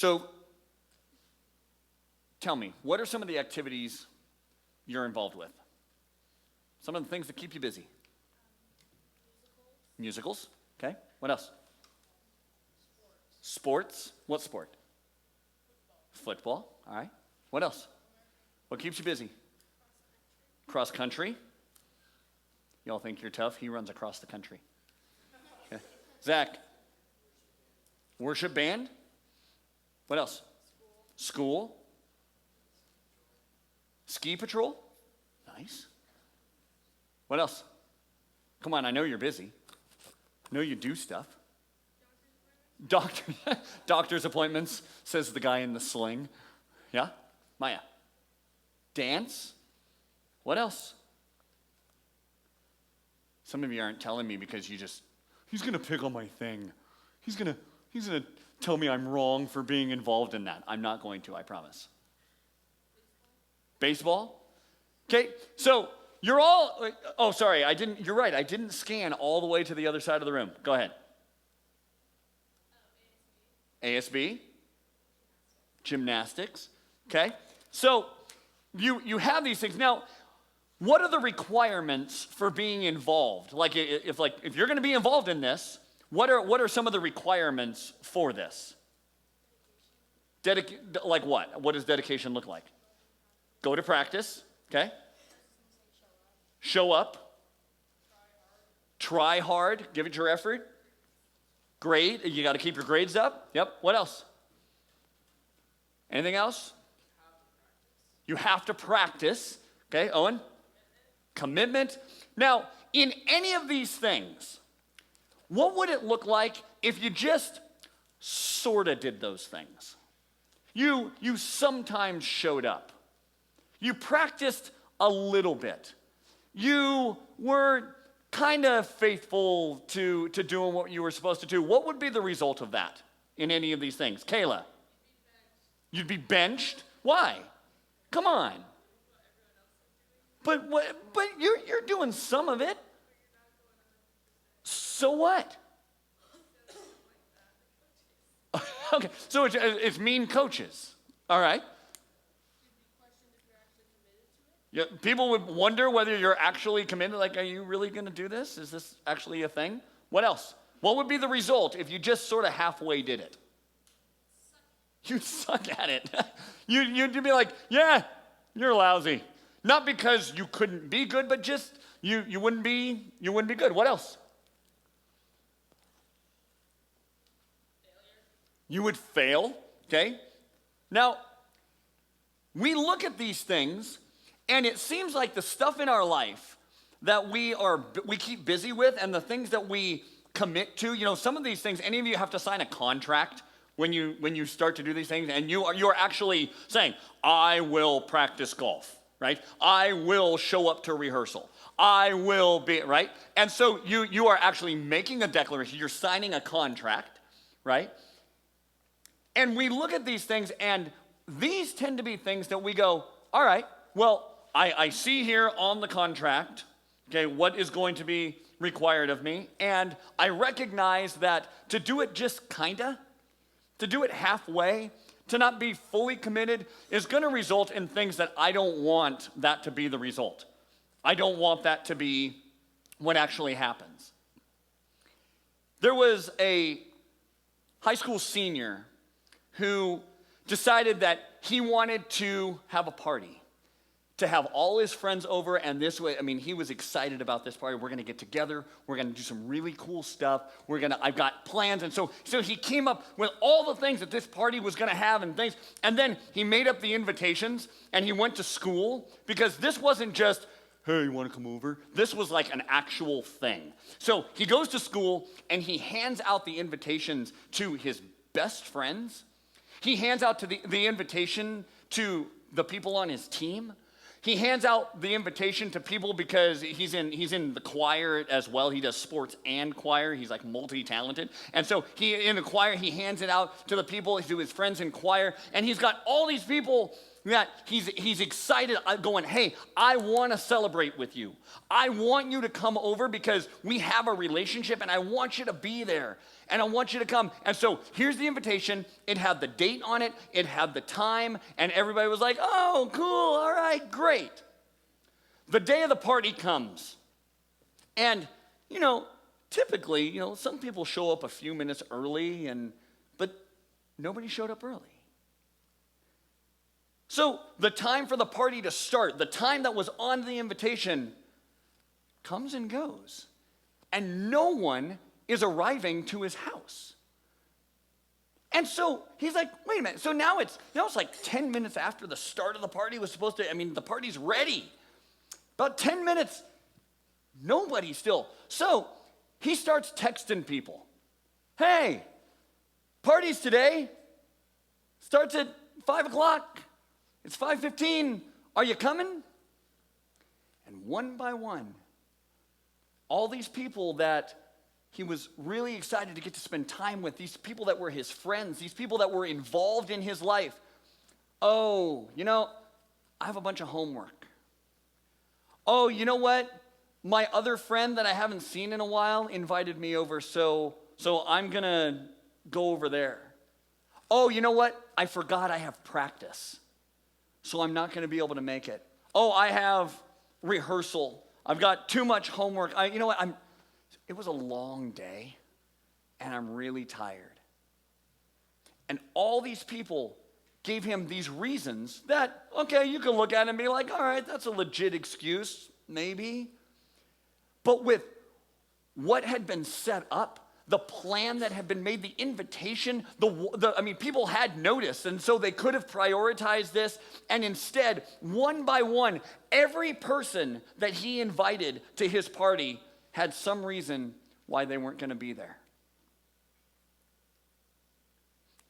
So tell me, what are some of the activities you're involved with? Some of the things that keep you busy. Musicals. Okay. What else? Sports. What sport? Football. All right. What else? What keeps you busy? Cross country. Y'all think you're tough? He runs across the country. Okay. Zach. Worship band. What else? School. Ski patrol. Nice. What else? Come on, I know you're busy. I know you do stuff. Doctor's appointments, says the guy in the sling. Yeah? Maya. Dance. What else? Some of you aren't telling me because he's going to pick on my thing. He's going to tell me I'm wrong for being involved in that. I'm not going to, I promise. Baseball? Okay, so you're all, you're right, I didn't scan all the way to the other side of the room. Go ahead. ASB? Gymnastics. Okay, so you have these things. Now, what are the requirements for being involved? Like if you're going to be involved in this, what are some of the requirements for this? Like what? What does dedication look like? Go to practice, okay? Show up. Try hard. Give it your effort. Grade. You got to keep your grades up. Yep. What else? Anything else? You have to practice. Okay, Owen? Commitment. Now, in any of these things, what would it look like if you just sort of did those things? You sometimes showed up. You practiced a little bit. You were kind of faithful to doing what you were supposed to do. What would be the result of that in any of these things? Kayla? You'd be benched? Why? Come on. But you're doing some of it. So what? Okay, so it's mean coaches. All right. Yeah, people would wonder whether you're actually committed. Like, are you really going to do this? Is this actually a thing? What else? What would be the result if you just sort of halfway did it? You'd suck at it. You'd be like, yeah, you're lousy. Not because you couldn't be good, but just you wouldn't be good. What else? You would fail, okay? Now, we look at these things, and it seems like the stuff in our life that we keep busy with and the things that we commit to, some of these things, any of you have to sign a contract when you start to do these things, and you are actually saying, I will practice golf, right? I will show up to rehearsal. I will be, right? And so you are actually making a declaration. You're signing a contract, right? And we look at these things, and these tend to be things that we go, all right, well, I see here on the contract, okay, what is going to be required of me, and I recognize that to do it just kinda, to do it halfway, to not be fully committed is going to result in things that I don't want that to be the result. I don't want that to be what actually happens. There was a high school senior who decided that he wanted to have a party, to have all his friends over, and this way, he was excited about this party. We're going to get together. We're going to do some really cool stuff. I've got plans. And so he came up with all the things that this party was going to have and things. And then he made up the invitations, and he went to school, because this wasn't just, hey, you want to come over? This was like an actual thing. So he goes to school, and he hands out the invitations to his best friends. He hands out the invitation to the people on his team. He hands out the invitation to people because he's in the choir as well. He does sports and choir. He's like multi-talented. And so in the choir, he hands it out to the people, to his friends in choir. And he's got all these people that he's excited, going, hey, I want to celebrate with you. I want you to come over because we have a relationship and I want you to be there. And I want you to come. And so here's the invitation. It had the date on it. It had the time. And everybody was like, oh, cool. All right, great. The day of the party comes. And, typically, some people show up a few minutes early, but nobody showed up early. So the time for the party to start, the time that was on the invitation, comes and goes. And no one is arriving to his house. And so he's like, wait a minute. So now it's like 10 minutes after the start of the party was supposed to, the party's ready. About 10 minutes, nobody still. So he starts texting people. Hey, party's today. Starts at 5 o'clock. It's 5:15. Are you coming? And one by one, all these people that he was really excited to get to spend time with, these people that were his friends, these people that were involved in his life. Oh, I have a bunch of homework. Oh, you know what? My other friend that I haven't seen in a while invited me over, so I'm going to go over there. Oh, you know what? I forgot I have practice, so I'm not going to be able to make it. Oh, I have rehearsal. I've got too much homework. It was a long day, and I'm really tired. And all these people gave him these reasons that, okay, you can look at it and be like, all right, that's a legit excuse, maybe. But with what had been set up, the plan that had been made, the invitation, people had noticed, and so they could have prioritized this, and instead, one by one, every person that he invited to his party had some reason why they weren't going to be there.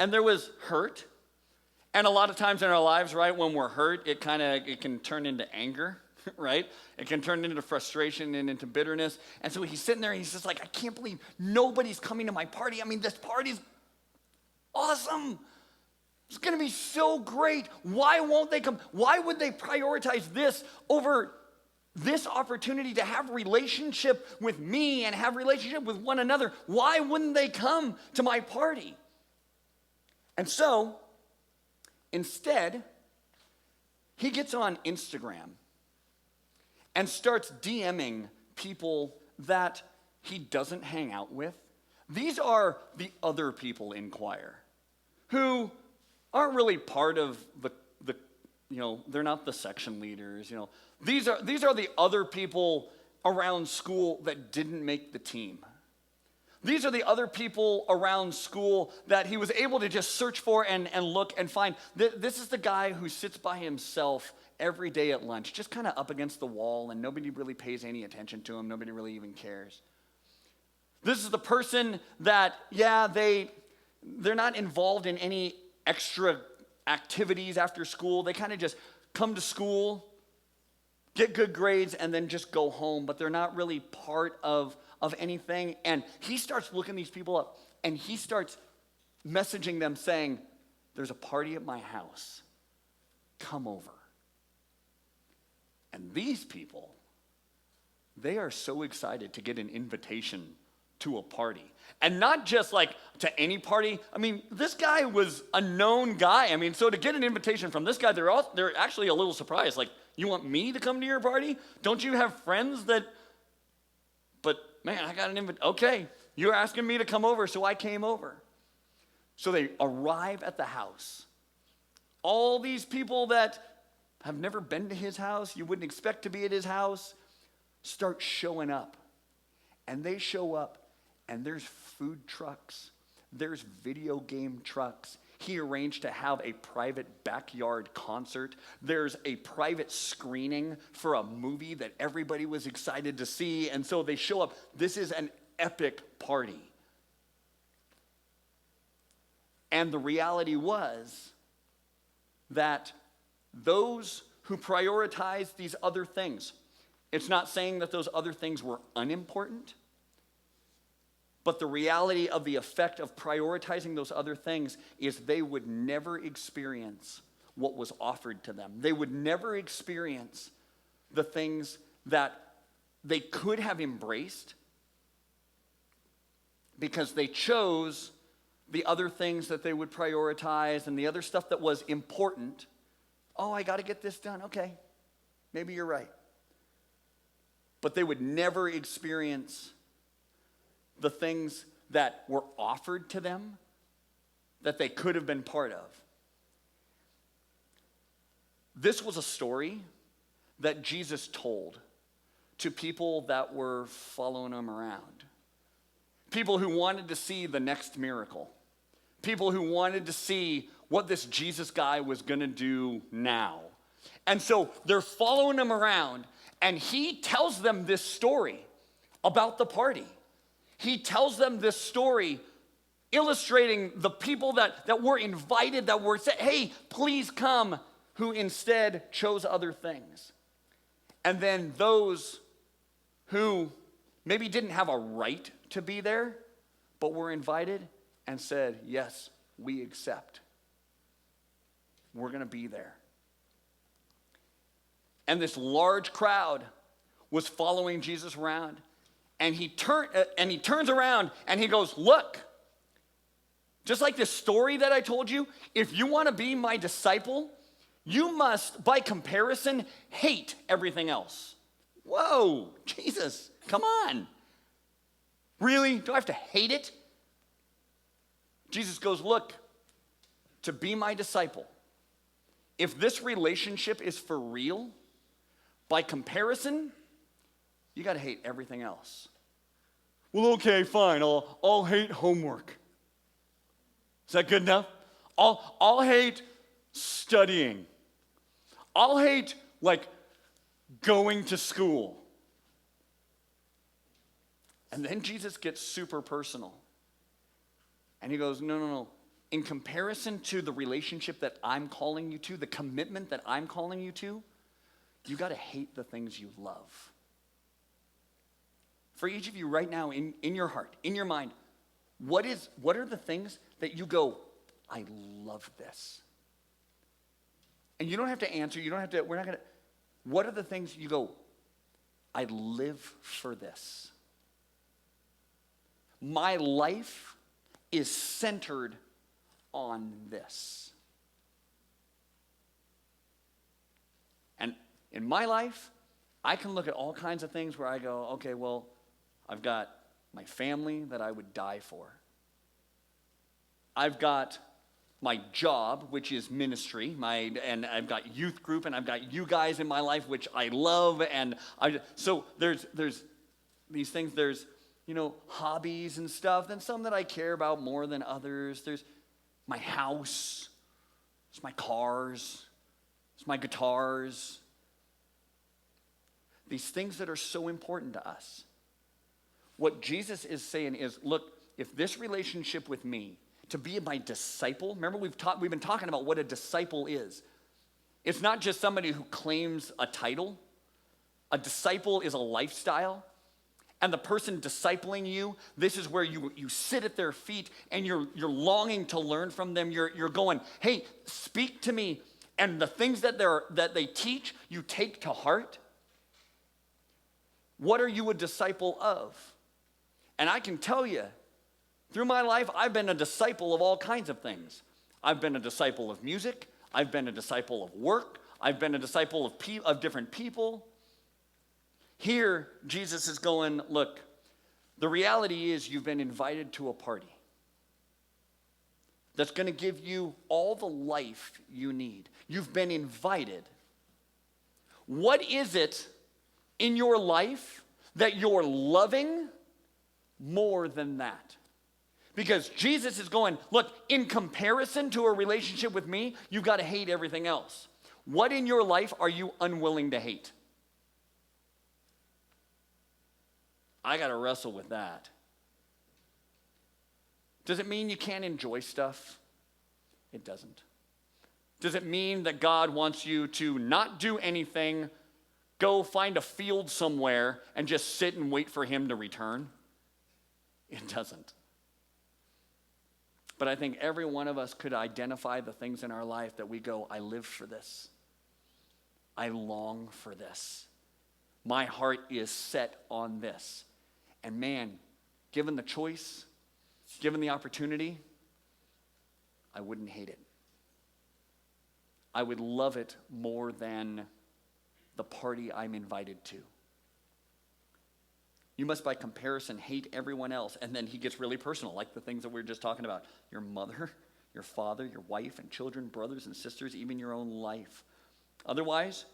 And there was hurt. And a lot of times in our lives, right, when we're hurt, it can turn into anger, right? It can turn into frustration and into bitterness. And so he's sitting there and he's just like, I can't believe nobody's coming to my party. This party's awesome. It's going to be so great. Why won't they come? Why would they prioritize this over this opportunity to have relationship with me and have relationship with one another? Why wouldn't they come to my party? And so, instead, he gets on Instagram and starts DMing people that he doesn't hang out with. These are the other people in choir who aren't really part of the they're not the section leaders, These are the other people around school that didn't make the team. These are the other people around school that he was able to just search for and look and find. This is the guy who sits by himself every day at lunch, just kind of up against the wall, and nobody really pays any attention to him. Nobody really even cares. This is the person that, they're not involved in any extra activities after school. They kind of just come to school, get good grades, and then just go home, but they're not really part of anything. And he starts looking these people up, and he starts messaging them saying, there's a party at my house. Come over. And these people, they are so excited to get an invitation to a party. And not just like to any party. This guy was a known guy. So to get an invitation from this guy, they're actually a little surprised. Like, you want me to come to your party? Don't you have friends that... But man, I got an invitation. Okay, you're asking me to come over, so I came over. So they arrive at the house. All these people that have never been to his house, you wouldn't expect to be at his house, start showing up. And they show up, and there's food trucks, there's video game trucks. He arranged to have a private backyard concert. There's a private screening for a movie that everybody was excited to see. And so they show up. This is an epic party. And the reality was that those who prioritized these other things, it's not saying that those other things were unimportant, but the reality of the effect of prioritizing those other things is they would never experience what was offered to them. They would never experience the things that they could have embraced because they chose the other things that they would prioritize and the other stuff that was important. Oh, I got to get this done. Okay, maybe you're right. But they would never experience the things that were offered to them that they could have been part of. This was a story that Jesus told to people that were following him around. People who wanted to see the next miracle. People who wanted to see what this Jesus guy was going to do now. And so they're following him around, and he tells them this story about the party. He tells them this story illustrating the people that were invited, that were said, hey, please come, who instead chose other things. And then those who maybe didn't have a right to be there, but were invited and said, yes, we accept. We're going to be there. And this large crowd was following Jesus around, and he turns around and he goes, look, just like this story that I told you, if you want to be my disciple, you must, by comparison, hate everything else. Whoa, Jesus, come on. Really? Do I have to hate it? Jesus goes, look, to be my disciple, if this relationship is for real, by comparison, you got to hate everything else. Well, okay, fine, I'll hate homework. Is that good enough? I'll hate studying. I'll hate, going to school. And then Jesus gets super personal. And he goes, no. In comparison to the relationship that I'm calling you to, the commitment that I'm calling you to, you got to hate the things you love. For each of you right now, in your heart, in your mind, what are the things that you go, I love this? And you don't have to answer, what are the things you go, I live for this? My life is centered on this. And in my life, I can look at all kinds of things where I go, okay, well, I've got my family that I would die for. I've got my job, which is ministry, and I've got youth group, and I've got you guys in my life, which I love, so there's these things, there's, hobbies and stuff, and some that I care about more than others. There's my house, it's my cars, it's my guitars. These things that are so important to us. What Jesus is saying is, look, if this relationship with me, to be my disciple, remember we've been talking about what a disciple is. It's not just somebody who claims a title. A disciple is a lifestyle. And the person discipling you, this is where you sit at their feet and you're longing to learn from them. You're going, hey, speak to me. And the things that they teach, you take to heart. What are you a disciple of? And I can tell you, through my life, I've been a disciple of all kinds of things. I've been a disciple of music. I've been a disciple of work. I've been a disciple of different people. Here, Jesus is going, look, the reality is you've been invited to a party that's going to give you all the life you need. You've been invited. What is it in your life that you're loving more than that? Because Jesus is going, look, in comparison to a relationship with me, you've got to hate everything else. What in your life are you unwilling to hate? I got to wrestle with that. Does it mean you can't enjoy stuff? It doesn't. Does it mean that God wants you to not do anything, go find a field somewhere, and just sit and wait for him to return? It doesn't. But I think every one of us could identify the things in our life that we go, I live for this. I long for this. My heart is set on this. And man, given the choice, given the opportunity, I wouldn't hate it. I would love it more than the party I'm invited to. You must, by comparison, hate everyone else. And then he gets really personal, like the things that we were just talking about. Your mother, your father, your wife and children, brothers and sisters, even your own life. Otherwise,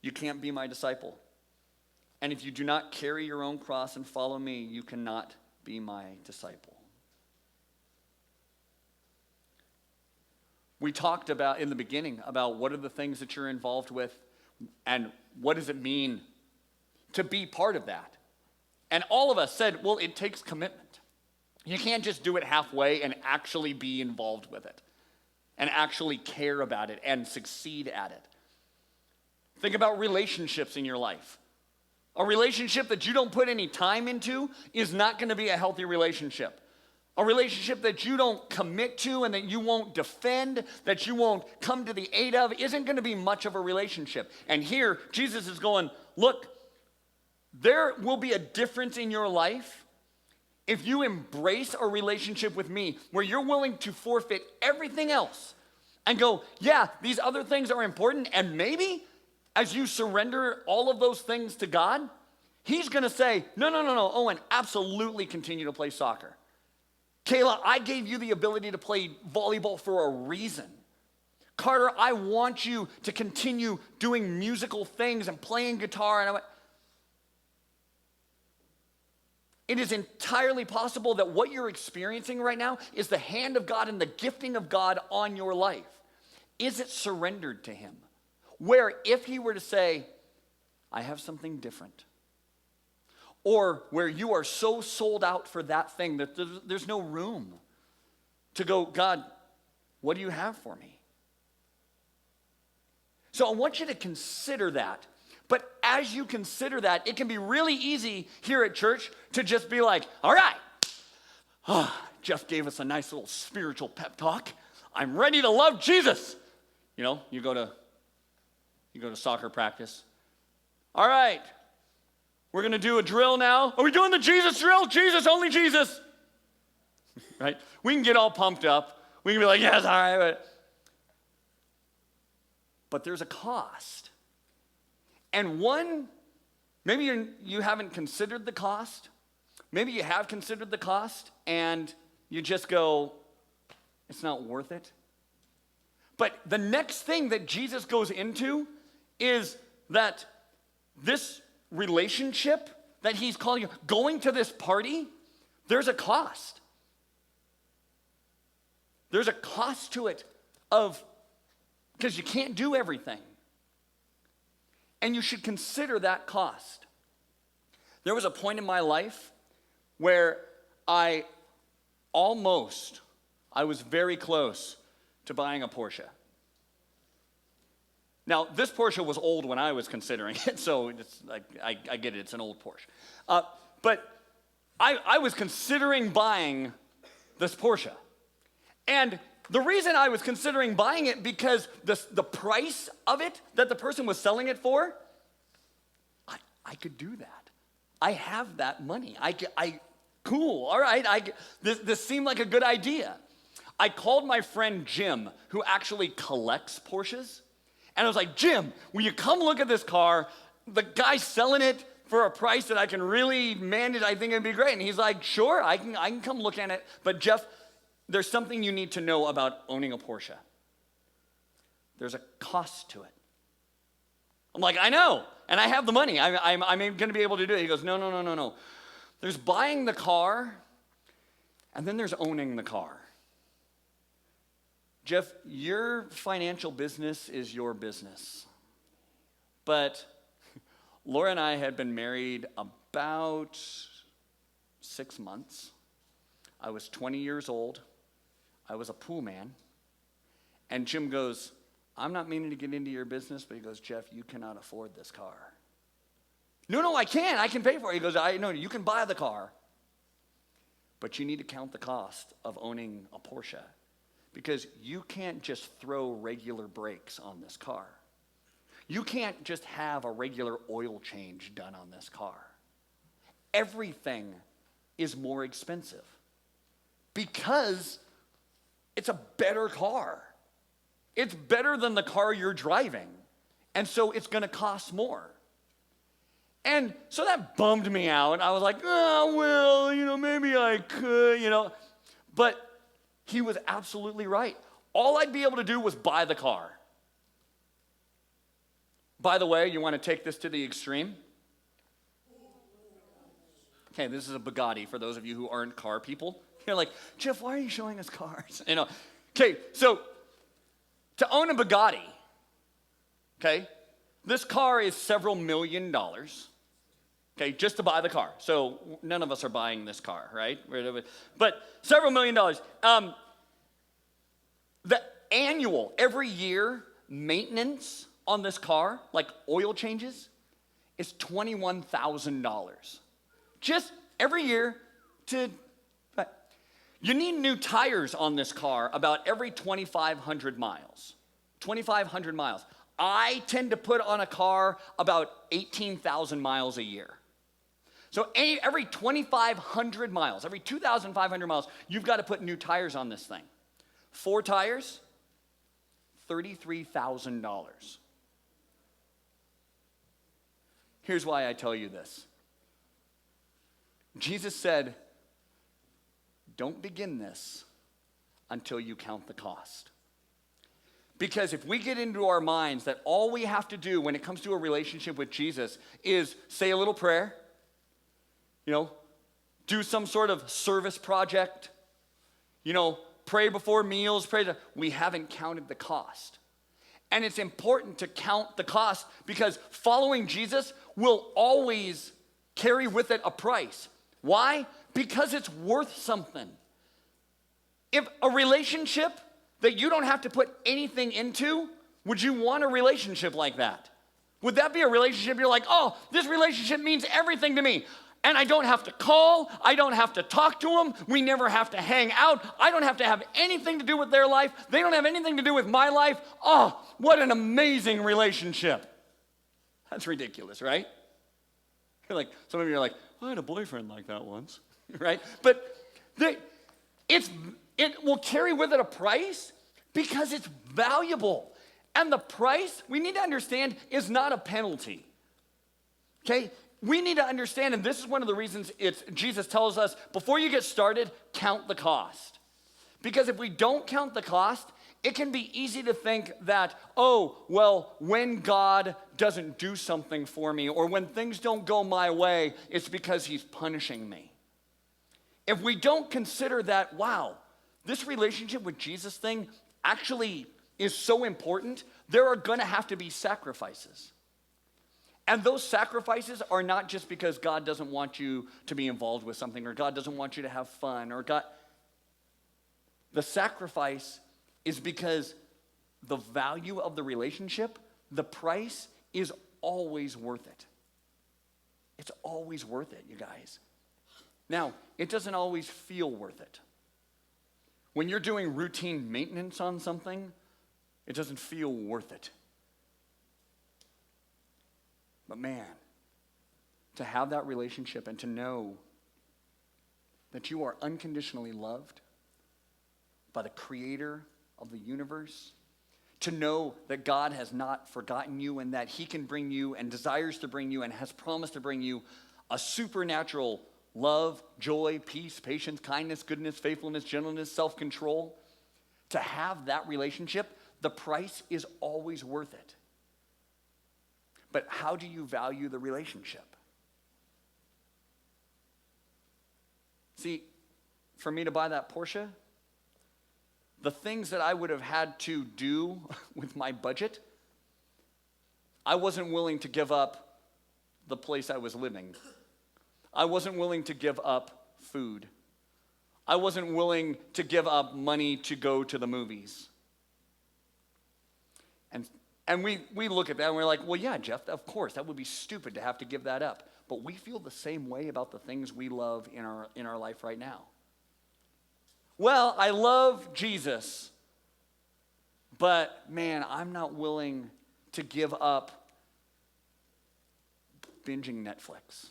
you can't be my disciple. And if you do not carry your own cross and follow me, you cannot be my disciple. We talked about in the beginning about what are the things that you're involved with and what does it mean to be part of that. And all of us said, well, it takes commitment. You can't just do it halfway and actually be involved with it and actually care about it and succeed at it. Think about relationships in your life. A relationship that you don't put any time into is not going to be a healthy relationship. A relationship that you don't commit to and that you won't defend, that you won't come to the aid of, isn't going to be much of a relationship. And here, Jesus is going, look, there will be a difference in your life if you embrace a relationship with me where you're willing to forfeit everything else and go, yeah, these other things are important, and maybe as you surrender all of those things to God, he's going to say, no, Owen, absolutely continue to play soccer. Kayla, I gave you the ability to play volleyball for a reason. Carter, I want you to continue doing musical things and playing guitar. And it is entirely possible that what you're experiencing right now is the hand of God and the gifting of God on your life. Is it surrendered to him? Where if he were to say, I have something different, or where you are so sold out for that thing that there's no room to go, God, what do you have for me? So I want you to consider that. But as you consider that, it can be really easy here at church to just be like, all right, Jeff gave us a nice little spiritual pep talk. I'm ready to love Jesus. You know, you go to soccer practice. All right, we're going to do a drill now. Are we doing the Jesus drill? Jesus, only Jesus. Right? We can get all pumped up. We can be like, yes, all right. But there's a cost. And one, maybe you haven't considered the cost. Maybe you have considered the cost and you just go, it's not worth it. But the next thing that Jesus goes into is that this relationship that he's calling you, going to this party, there's a cost. There's a cost to it because you can't do everything. And you should consider that cost. There was a point in my life where I was very close to buying a Porsche. Now, this Porsche was old when I was considering it, so it's like, I get it, it's an old Porsche. But I was considering buying this Porsche. And the reason I was considering buying it because the price of it that the person was selling it for, I could do that. I have that money. Cool, all right, this seemed like a good idea. I called my friend Jim, who actually collects Porsches, and I was like, Jim, will you come look at this car? The guy's selling it for a price that I can really manage. I think it'd be great. And he's like, sure, I can come look at it. But Jeff, there's something you need to know about owning a Porsche. There's a cost to it. I'm like, I know, and I have the money. I'm going to be able to do it. He goes, no. There's buying the car, and then there's owning the car. Jeff, your financial business is your business. But Laura and I had been married about 6 months. I was 20 years old. I was a pool man. And Jim goes, I'm not meaning to get into your business, but he goes, Jeff, you cannot afford this car. No, I can. I can pay for it. He goes, I know, you can buy the car. But you need to count the cost of owning a Porsche, because you can't just throw regular brakes on this car. You can't just have a regular oil change done on this car. Everything is more expensive because it's a better car. It's better than the car you're driving, and so it's going to cost more. And so that bummed me out. I was like, oh, well, maybe I could, But he was absolutely right. All I'd be able to do was buy the car. By the way, you want to take this to the extreme? Okay, this is a Bugatti for those of you who aren't car people. You're like, Jeff, why are you showing us cars? Okay, so to own a Bugatti, okay, this car is several $1 million, okay, just to buy the car. So none of us are buying this car, right? But several $1 million. The annual, every year, maintenance on this car, like oil changes, is $21,000. Just every year you need new tires on this car about every 2,500 miles. 2,500 miles. I tend to put on a car about 18,000 miles a year. So every 2,500 miles, every 2,500 miles, you've got to put new tires on this thing. 4 tires, $33,000. Here's why I tell you this. Jesus said, don't begin this until you count the cost. Because if we get into our minds that all we have to do when it comes to a relationship with Jesus is say a little prayer, do some sort of service project, pray before meals, we haven't counted the cost. And it's important to count the cost because following Jesus will always carry with it a price. Why? Because it's worth something. If a relationship that you don't have to put anything into, would you want a relationship like that? Would that be a relationship you're like, oh, this relationship means everything to me, and I don't have to call, I don't have to talk to them, we never have to hang out, I don't have to have anything to do with their life, they don't have anything to do with my life. Oh, what an amazing relationship. That's ridiculous, right? Some of you are like, I had a boyfriend like that once, right? But it will carry with it a price because it's valuable. And the price, we need to understand, is not a penalty. Okay? We need to understand, and this is one of the reasons Jesus tells us, before you get started, count the cost. Because if we don't count the cost, it can be easy to think that, oh, well, when God doesn't do something for me, or when things don't go my way, it's because he's punishing me. If we don't consider that, wow, this relationship with Jesus thing actually is so important, there are going to have to be sacrifices. And those sacrifices are not just because God doesn't want you to be involved with something, or God doesn't want you to have fun, or the sacrifice is because the value of the relationship, the price is always worth it. It's always worth it, you guys. Now, it doesn't always feel worth it. When you're doing routine maintenance on something, it doesn't feel worth it. But man, to have that relationship and to know that you are unconditionally loved by the creator of the universe, to know that God has not forgotten you and that he can bring you and desires to bring you and has promised to bring you a supernatural love, joy, peace, patience, kindness, goodness, faithfulness, gentleness, self-control. To have that relationship, the price is always worth it. But how do you value the relationship? See, for me to buy that Porsche, the things that I would have had to do with my budget, I wasn't willing to give up the place I was living. I wasn't willing to give up food. I wasn't willing to give up money to go to the movies. And we look at that and we're like, well, yeah, Jeff, of course, that would be stupid to have to give that up. But we feel the same way about the things we love in our life right now. Well, I love Jesus, but man, I'm not willing to give up binging Netflix.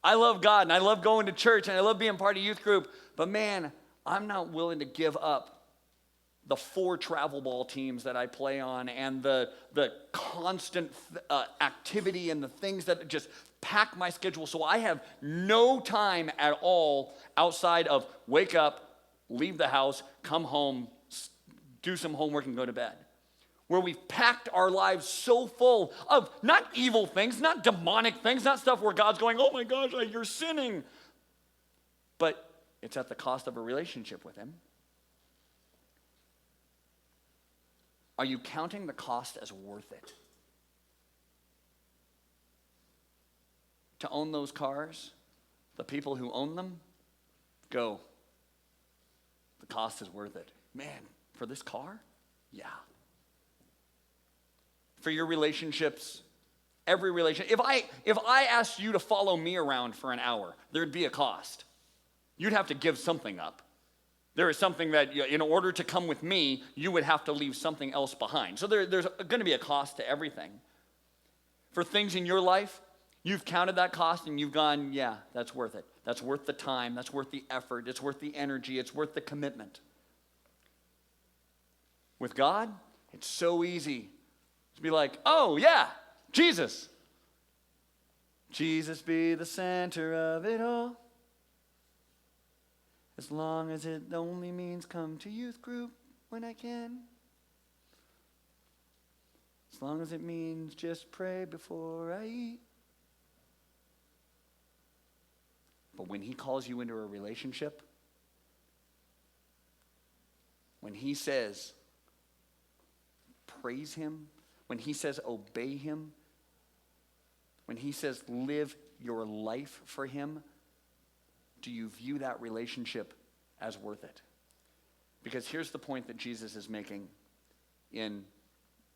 I love God and I love going to church and I love being part of youth group, but man, I'm not willing to give up the 4 travel ball teams that I play on and the constant activity and the things that just pack my schedule. So I have no time at all outside of wake up, leave the house, come home, do some homework and go to bed. Where we've packed our lives so full of not evil things, not demonic things, not stuff where God's going, oh my gosh, you're sinning. But it's at the cost of a relationship with him. Are you counting the cost as worth it? To own those cars, the people who own them, go, the cost is worth it. Man, for this car? Yeah. For your relationships, every relationship. If I asked you to follow me around for an hour, there'd be a cost. You'd have to give something up. There is something that, in order to come with me, you would have to leave something else behind. So there's going to be a cost to everything. For things in your life, you've counted that cost and you've gone, yeah, that's worth it. That's worth the time. That's worth the effort. It's worth the energy. It's worth the commitment. With God, it's so easy to be like, oh, yeah, Jesus. Jesus be the center of it all. As long as it only means come to youth group when I can. As long as it means just pray before I eat. But when he calls you into a relationship, when he says praise him, when he says obey him, when he says live your life for him, do you view that relationship as worth it? Because here's the point that Jesus is making in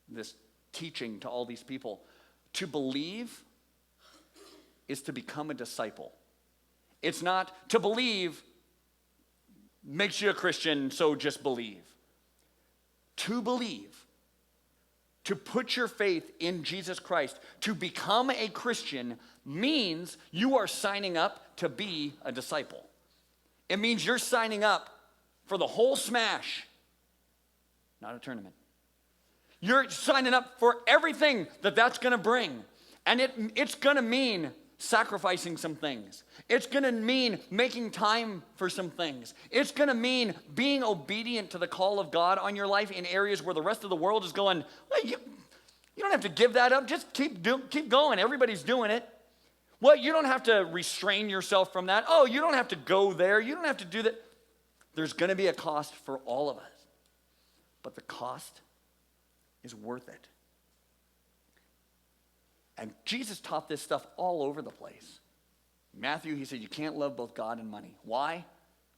this teaching to all these people. To believe is to become a disciple. It's not to believe makes you a Christian, so just believe. To believe, to put your faith in Jesus Christ, to become a Christian means you are signing up to be a disciple. It means you're signing up for the whole smash, not a tournament. You're signing up for everything that's going to bring. And it's going to mean sacrificing some things. It's going to mean making time for some things. It's going to mean being obedient to the call of God on your life in areas where the rest of the world is going, well, you don't have to give that up. Just keep going. Everybody's doing it. Well, you don't have to restrain yourself from that. Oh, you don't have to go there. You don't have to do that. There's going to be a cost for all of us. But the cost is worth it. And Jesus taught this stuff all over the place. Matthew, he said, you can't love both God and money. Why?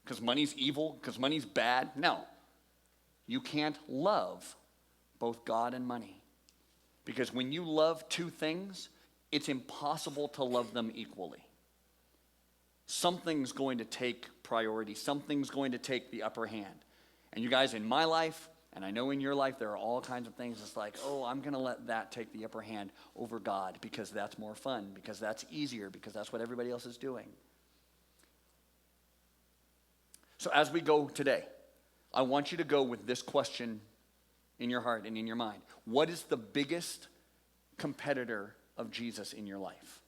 Because money's evil? Because money's bad? No. You can't love both God and money. Because when you love two things, it's impossible to love them equally. Something's going to take priority. Something's going to take the upper hand. And you guys, in my life, and I know in your life, there are all kinds of things. It's like, oh, I'm going to let that take the upper hand over God because that's more fun, because that's easier, because that's what everybody else is doing. So as we go today, I want you to go with this question in your heart and in your mind. What is the biggest competitor of Jesus in your life?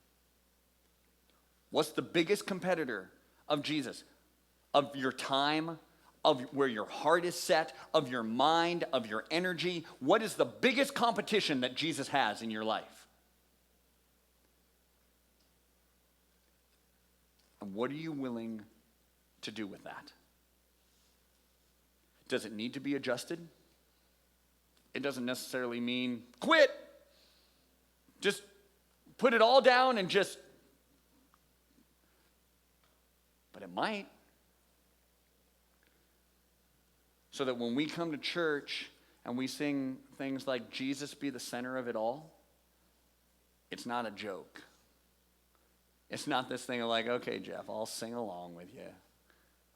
What's the biggest competitor of Jesus? Of your time, of where your heart is set, of your mind, of your energy? What is the biggest competition that Jesus has in your life? And what are you willing to do with that? Does it need to be adjusted? It doesn't necessarily mean quit. Just put it all down and just, but it might. So that when we come to church and we sing things like Jesus be the center of it all, it's not a joke. It's not this thing of like, okay, Jeff, I'll sing along with you.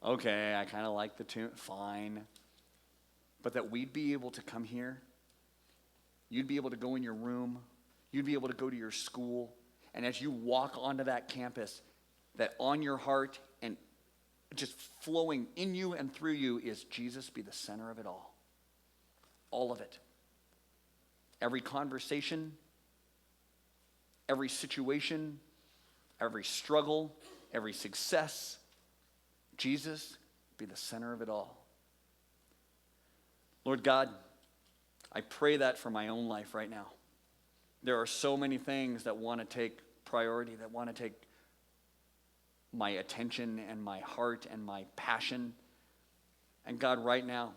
Okay, I kind of like the tune, fine. But that we'd be able to come here, you'd be able to go in your room, you'd be able to go to your school, and as you walk onto that campus, that on your heart and just flowing in you and through you is Jesus be the center of it all. All of it. Every conversation, every situation, every struggle, every success, Jesus be the center of it all. Lord God, I pray that for my own life right now. There are so many things that want to take priority, that want to take my attention and my heart and my passion. And God, right now,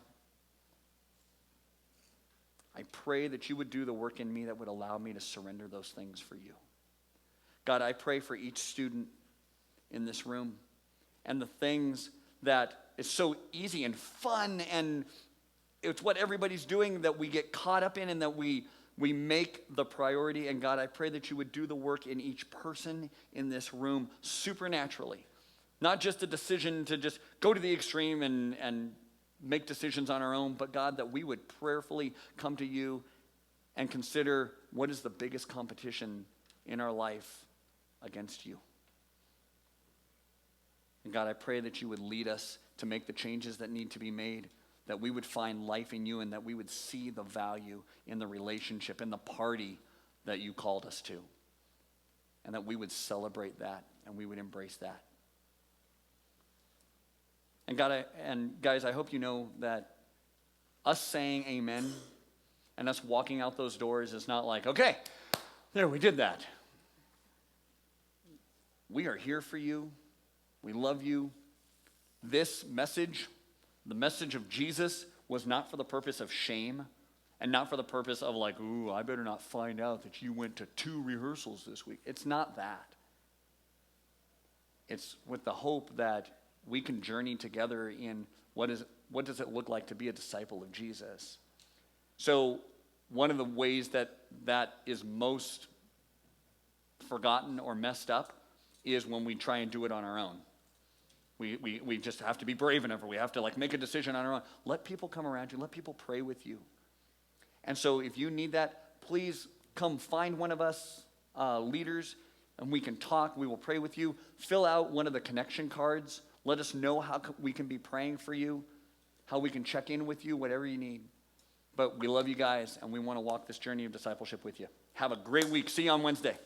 I pray that you would do the work in me that would allow me to surrender those things for you. God, I pray for each student in this room and the things that is so easy and fun and it's what everybody's doing that we get caught up in and that we make the priority. And God, I pray that you would do the work in each person in this room supernaturally. Not just a decision to just go to the extreme and make decisions on our own, but God, that we would prayerfully come to you and consider what is the biggest competition in our life against you. And God, I pray that you would lead us to make the changes that need to be made, that we would find life in you and that we would see the value in the relationship, in the party that you called us to. And that we would celebrate that and we would embrace that. And God, guys, I hope you know that us saying amen and us walking out those doors is not like, okay, there, we did that. We are here for you. We love you. This message, the message of Jesus, was not for the purpose of shame and not for the purpose of like, ooh, I better not find out that you went to 2 rehearsals this week. It's not that. It's with the hope that we can journey together in what does it look like to be a disciple of Jesus. So one of the ways that is most forgotten or messed up is when we try and do it on our own. We just have to be brave enough, or we have to like make a decision on our own. Let people come around you. Let people pray with you. And so if you need that, please come find one of us leaders, and we can talk. We will pray with you. Fill out one of the connection cards. Let us know how we can be praying for you, how we can check in with you, whatever you need. But we love you guys, and we want to walk this journey of discipleship with you. Have a great week. See you on Wednesday.